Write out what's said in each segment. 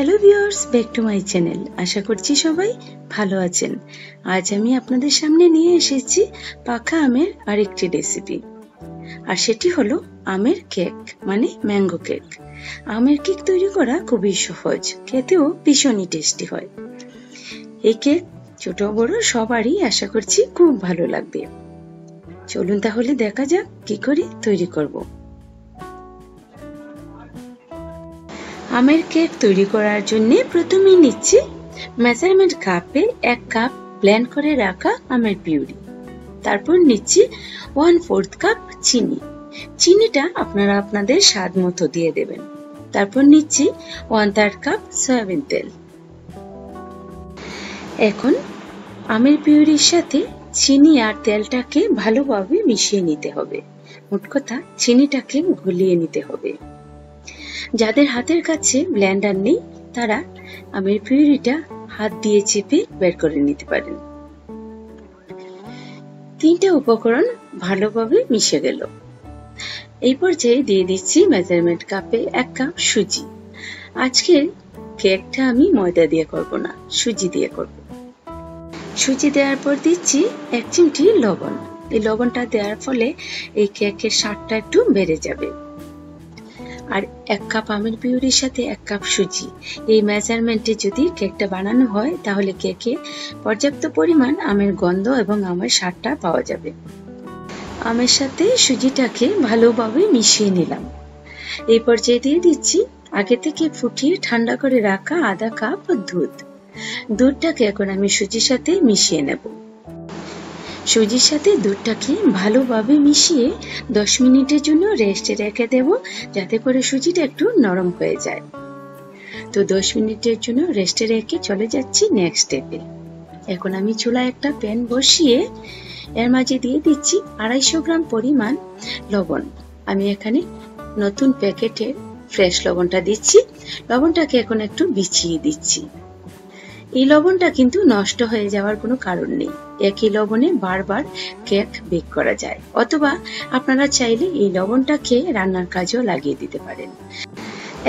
Hello viewers, back to my channel. আশা করছি সবাই ভালো আছেন। আজ আমি আপনাদের সামনে নিয়ে এসেছি পাকা আমের আরেকটি রেসিপি, আর সেটি হলো আমের কেক, মানে ম্যাঙ্গো কেক। আমের কেক তৈরি করা খুবই সহজ, খেতেও ভীষণই টেস্টি হয়। এই কেক ছোট বড় সবারই আশা করছি খুব ভালো লাগবে। চলুন তাহলে দেখা যাক কি করে তৈরি করব। আমের কেক তৈরি করার জন্য প্রথমে নিচ্ছি মেজারমেন্ট কাপে 1 কাপ ব্লেন্ড করে রাখা আমের পিউরি। তারপর নিচ্ছি 1/4 কাপ চিনি। চিনিটা আপনারা আপনাদের স্বাদ মতো দিয়ে দেবেন। তারপর নিচ্ছি 1/3 কাপ সয়াবিন তেল। এখন আমের পিউরির সাথে চিনি আর তেলটাকে ভালোভাবে মিশিয়ে নিতে হবে। মোট কথা চিনিটাকে গলিয়ে নিতে হবে। যাদের হাতের কাছে ব্লেন্ডার নেই তারা আমের পিউরিটা হাত দিয়ে চেপে বের করে নিতে পারেন। 3টা উপকরণ ভালোভাবে মিশে গেল। এই পর্যায়ে দিয়ে দিচ্ছি মেজারমেন্ট কাপে 1 কাপ সুজি। আজকের কেকটা আমি ময়দা দিয়ে করব না, সুজি দিয়ে করব। সুজি দেওয়ার পর দিচ্ছি 1 চিমটি লবণ। এই লবণটা দেওয়ার ফলে এই কেকের স্বাদটা একটু বেড়ে যাবে। আর 1 কাপ আমের পিউরির সাথে 1 কাপ সুজি, এই মেজারমেন্টে যদি কেকটা বানানো হয় তাহলে কেকে পর্যাপ্ত পরিমাণ আমের গন্ধ এবং আমের স্বাদটা পাওয়া যাবে। আমের সাথে সুজিটাকে ভালোভাবে মিশিয়ে নিলাম। এই পর্যায়ে দিয়ে দিচ্ছি আগে থেকে ফুটিয়ে ঠান্ডা করে রাখা আধা কাপ দুধ। দুধটাকে এখন আমি সুজির সাথে মিশিয়ে নেব। সুজির সাথে দুধটাকে ভালোভাবে মিশিয়ে 10 মিনিটের জন্য রেস্টে রেখে দেব, যাতে করে সুজিটা একটু নরম হয়ে যায়। তো 10 মিনিটের জন্য রেস্টে রেখে চলে যাচ্ছি নেক্সট স্টেপে। এখন আমি চুলায় একটা প্যান বসিয়ে এর মাঝে দিয়ে দিচ্ছি 250 গ্রাম পরিমাণ লবণ। আমি এখানে নতুন প্যাকেটের ফ্রেশ লবণটা দিচ্ছি। লবণটাকে এখন একটু বিছিয়ে দিচ্ছি। এই লবণটা কিন্তু নষ্ট হয়ে যাওয়ার কোনো কারণ নেই। একই লবণে বারবার কেক বেক করা যায়, অথবা আপনারা চাইলে এই লবণটাকে রান্নার কাজেও লাগিয়ে দিতে পারেন।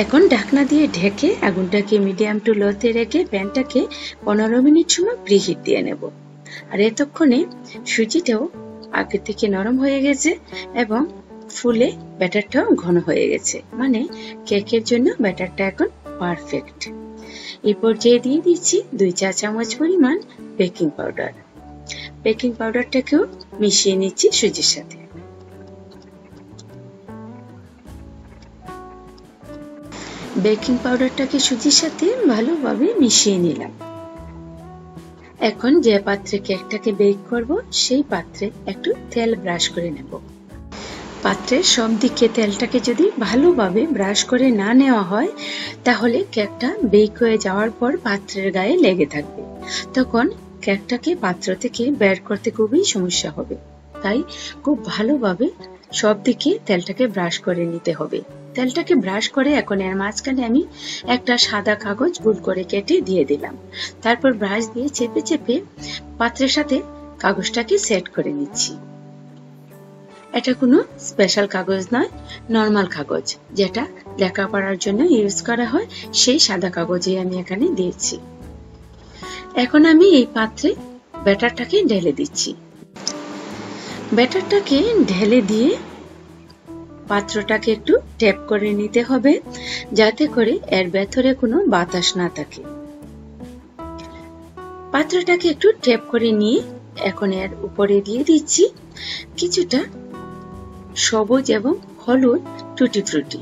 এখন ঢাকনা দিয়ে ঢেকে আগুনটাকে মিডিয়াম টু লোতে রেখে প্যানটাকে 15 মিনিট সময় প্রিহিট দিয়ে নেব। আর এতক্ষণে সুজিটাও আগে থেকে নরম হয়ে গেছে এবং ফুলে ব্যাটারটাও ঘন হয়ে গেছে, মানে কেকের জন্য ব্যাটারটা এখন পারফেক্ট। এই পর্যায়ে দিয়ে দিচ্ছি 2 চা চামচ পরিমাণ বেকিং পাউডার। বেকিং পাউডারটাকেও মিশিয়ে নিচ্ছি সুজির সাথে। বেকিং পাউডারটাকে সুজির সাথে ভালোভাবে মিশিয়ে নিলাম। এখন যে পাত্রে কেকটাকে বেক করব সেই পাত্রে একটু তেল ব্রাশ করে নেব। পাত্রের সব দিকে তেলটাকে যদি ভালোভাবে ব্রাশ করে না নেওয়া হয় তাহলে কেকটা বেক হয়ে যাওয়ার পর পাত্রের গায়ে লেগে থাকবে। তখন কেকটাকে পাত্র থেকে বের করতে খুবই সমস্যা হবে। তাই খুব ভালোভাবে সব দিকে তেলটাকে ব্রাশ করে নিতে হবে। তেলটাকে ব্রাশ করে এখন এর মাঝখানে আমি একটা সাদা কাগজ গোল করে কেটে দিয়ে দিলাম। তারপর ব্রাশ দিয়ে চেপে চেপে পাত্রের সাথে কাগজটাকে সেট করে নিচ্ছি। এটা কোনো স্পেশাল কাগজ নয়, নরমাল কাগজ যেটা লেখাপড়ার জন্য ইউজ করা হয়, সেই সাদা কাগজে আমি এখানে দিয়েছি। এখন আমি এই পাত্রে ব্যাটারটাকে ঢেলে দিচ্ছি। ব্যাটারটাকে ঢেলে দিয়ে পাত্রটাকে একটু ট্যাপ করে নিতে হবে, যাতে করে এর ভেতরে কোনো বাতাস না থাকে। পাত্রটাকে একটু ট্যাপ করে নিয়ে এখন এর উপরে দিয়ে দিচ্ছি কিছুটা সবুজ এবং হলুদ টুটি ফ্রুটি।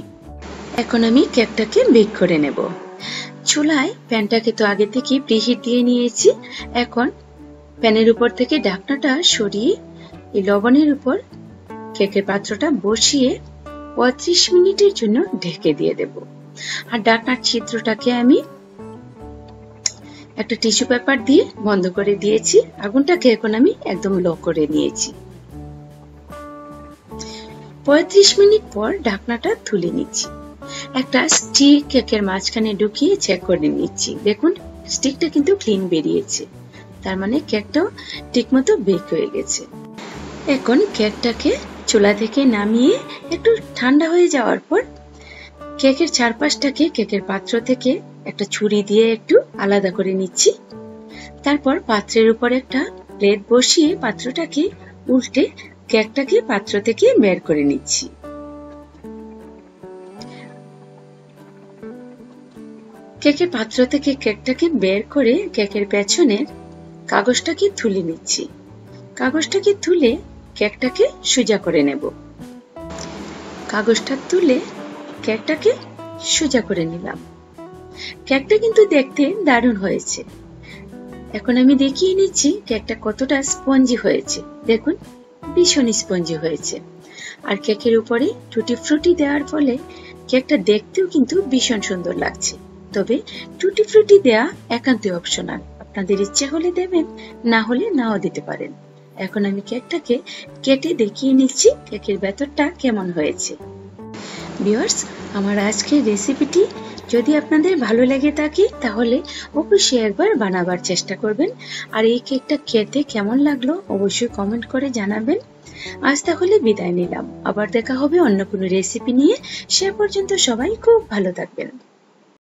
এখন আমি কেকটাকে বেক করে নেব। চুলায় প্যানটাকে তো আগে থেকে প্রিহিট দিয়ে নিয়েছি। এখন প্যানের উপর থেকে ঢাকনাটা সরিয়ে এই লবণের উপর কেকের পাত্রটা বসিয়ে 35 মিনিটের জন্য ঢেকে দিয়ে দেব। আর ঢাকনার ছিদ্রটাকে আমি একটা টিস্যু পেপার দিয়ে বন্ধ করে দিয়েছি। আগুনটাকে এখন আমি একদম লো করে নিয়েছি। 35 মিনিট পর ঢাকনাটা তুলে নিচ্ছি। একটা স্টিক কেকের মাঝখানে ঢুকিয়ে চেক করে নিচ্ছি। দেখুন স্টিকটা কিন্তু ক্লিন বেরিয়েছে, তার মানে কেকটাও ঠিকমতো বেক হয়ে গেছে। এখন কেকটাকে চুলা থেকে নামিয়ে একটু ঠান্ডা হয়ে যাওয়ার পর কেকের চারপাশটাকে কেকের পাত্র থেকে একটা ছুরি দিয়ে একটু আলাদা করে নিচ্ছি। তারপর পাত্রের উপর একটা প্লেট বসিয়ে পাত্রটাকে উল্টে কেকটাকে পাত্র থেকে বের করে নিচ্ছি। কেকের পাত্র থেকে কেকটাকে বের করে কেকের পেছনের কাগজটাকে তুলে নিচ্ছি। কাগজটাকে তুলে কেকটাকে সোজা করে নেব। কাগজটা তুলে কেকটাকে সোজা করে নিলাম। কেকটা কিন্তু দেখতে দারুণ হয়েছে। এখন আমি দেখিয়ে নিচ্ছি কেকটা কতটা স্পঞ্জি হয়েছে। দেখুন, ভীষণ স্পঞ্জি হয়েছে। আর কেকের উপরে টুটি ফ্রুটি দেওয়ার ফলে কেকটা দেখতেও কিন্তু ভীষণ সুন্দর লাগছে। তবে টুটি ফ্রুটি দেয়া একান্তই অপশনাল, আপনাদের ইচ্ছে হলে দেবেন, না হলে নাও দিতে পারেন। এখন আমি কেকটাকে কেটে দেখিয়ে নিচ্ছি কেকের ভেতরটা কেমন হয়েছে। ভিউয়ার্স, আমার আজকের রেসিপিটি যদি আপনাদের ভালো লেগে থাকে তাহলে অবশ্যই একবার বানাবার চেষ্টা করবেন। আর এই কেকটা খেতে কেমন লাগলো অবশ্যই কমেন্ট করে জানাবেন। আজ তাহলে বিদায় নিলাম, আবার দেখা হবে অন্য কোনো রেসিপি নিয়ে। সে পর্যন্ত সবাই খুব ভালো থাকবেন।